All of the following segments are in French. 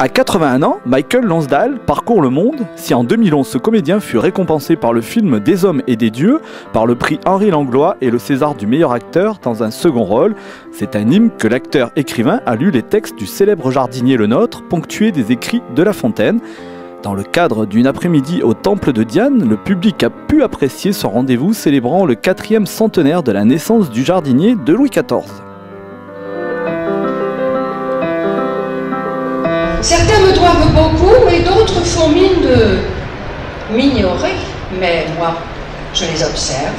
À 81 ans, Michael Lonsdale parcourt le monde. Si en 2011 ce comédien fut récompensé par le film Des hommes et des dieux, par le prix Henri Langlois et le César du meilleur acteur dans un second rôle, c'est à Nîmes que l'acteur-écrivain a lu les textes du célèbre jardinier Le Nôtre, ponctués des écrits de La Fontaine. Dans le cadre d'une après-midi au temple de Diane, le public a pu apprécier son rendez-vous célébrant le 4e centenaire de la naissance du jardinier de Louis XIV. Certains me doivent beaucoup et d'autres font mine de m'ignorer. Mais moi, je les observe.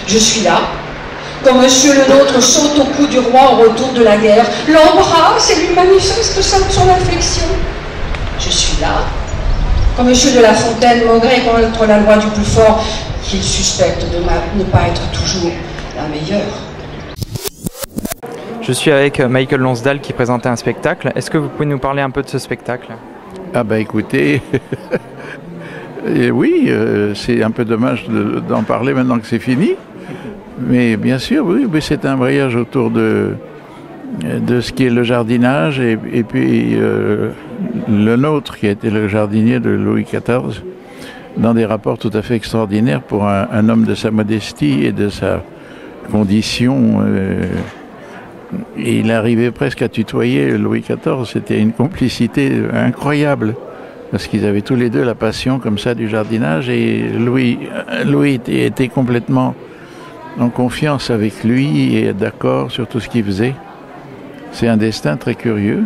Je suis là, quand Monsieur Le Nôtre saute au cou du roi au retour de la guerre, l'embrasse et lui manifeste son affection. Je suis là, quand Monsieur de La Fontaine maugrait contre la loi du plus fort, qu'il suspecte de ne pas être toujours la meilleure. Je suis avec Michael Lonsdale qui présentait un spectacle. Est-ce que vous pouvez nous parler un peu de ce spectacle? Ah bah écoutez, oui, c'est un peu dommage d'en parler maintenant que c'est fini. Mais bien sûr, oui, c'est un voyage autour de ce qui est le jardinage et puis Le Nôtre qui a été le jardinier de Louis XIV dans des rapports tout à fait extraordinaires pour un homme de sa modestie et de sa condition. Et il arrivait presque à tutoyer Louis XIV, c'était une complicité incroyable, parce qu'ils avaient tous les deux la passion comme ça du jardinage, et Louis était complètement en confiance avec lui et d'accord sur tout ce qu'il faisait. C'est un destin très curieux.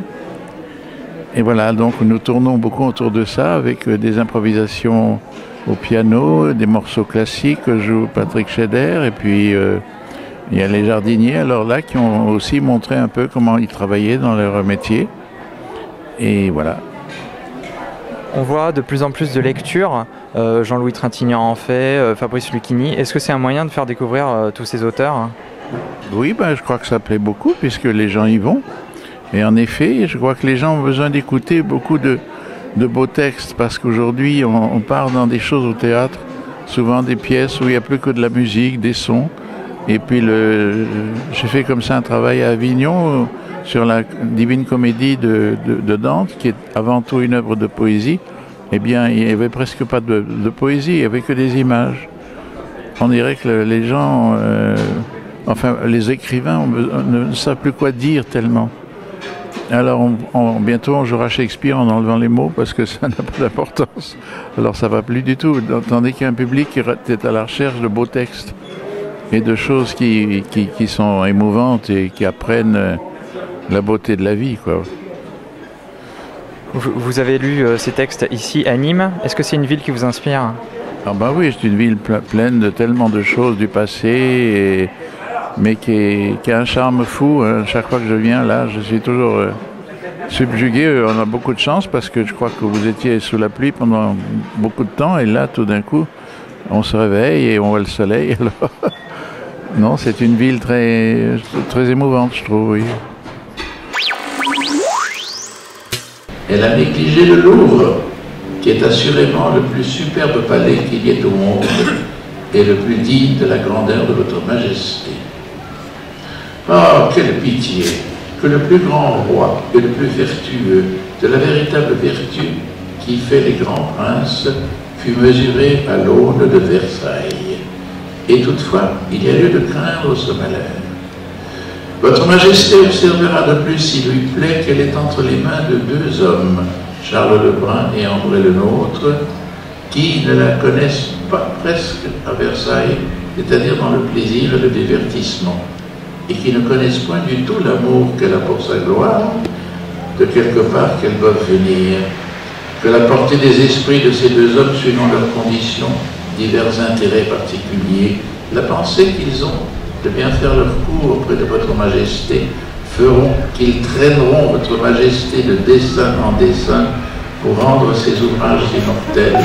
Et voilà, donc nous tournons beaucoup autour de ça, avec des improvisations au piano, des morceaux classiques que joue Patrick Scheder, et puis il y a les jardiniers, alors là, qui ont aussi montré un peu comment ils travaillaient dans leur métier. Et voilà. On voit de plus en plus de lectures. Jean-Louis Trintignant en fait, Fabrice Lucchini. Est-ce que c'est un moyen de faire découvrir tous ces auteurs? Oui, je crois que ça plaît beaucoup, puisque les gens y vont. Et en effet, je crois que les gens ont besoin d'écouter beaucoup de beaux textes, parce qu'aujourd'hui, on part dans des choses au théâtre, souvent des pièces où il n'y a plus que de la musique, des sons. Et puis j'ai fait comme ça un travail à Avignon sur la Divine Comédie de Dante, qui est avant tout une œuvre de poésie. Eh bien, il n'y avait presque pas de poésie, il n'y avait que des images. On dirait que les gens, enfin les écrivains ne savent plus quoi dire tellement. Alors bientôt on jouera Shakespeare en enlevant les mots parce que ça n'a pas d'importance. Alors ça ne va plus du tout, tandis qu'il y a un public qui est à la recherche de beaux textes et de choses qui sont émouvantes et qui apprennent la beauté de la vie, quoi. Vous avez lu ces textes ici à Nîmes. Est-ce que c'est une ville qui vous inspire? Ah bah oui, c'est une ville pleine de tellement de choses du passé, mais qui a un charme fou. Chaque fois que je viens là, je suis toujours subjugué. On a beaucoup de chance parce que je crois que vous étiez sous la pluie pendant beaucoup de temps et là, tout d'un coup, on se réveille et on voit le soleil. Alors non, c'est une ville très, très émouvante, je trouve, oui. Elle a négligé le Louvre, qui est assurément le plus superbe palais qu'il y ait au monde et le plus digne de la grandeur de votre majesté. Oh, quelle pitié que le plus grand roi et le plus vertueux de la véritable vertu qui fait les grands princes fut mesuré à l'aune de Versailles. Et toutefois, il y a lieu de craindre ce malheur. Votre Majesté observera de plus, s'il lui plaît, qu'elle est entre les mains de deux hommes, Charles le Brun et André le Nôtre, qui ne la connaissent pas presque à Versailles, c'est-à-dire dans le plaisir et le divertissement, et qui ne connaissent point du tout l'amour qu'elle a pour sa gloire, de quelque part qu'elles doivent venir, que la portée des esprits de ces deux hommes, suivant leurs conditions, divers intérêts particuliers, la pensée qu'ils ont de bien faire leur cours auprès de votre Majesté, feront qu'ils traîneront votre Majesté de dessein en dessein pour rendre ces ouvrages immortels.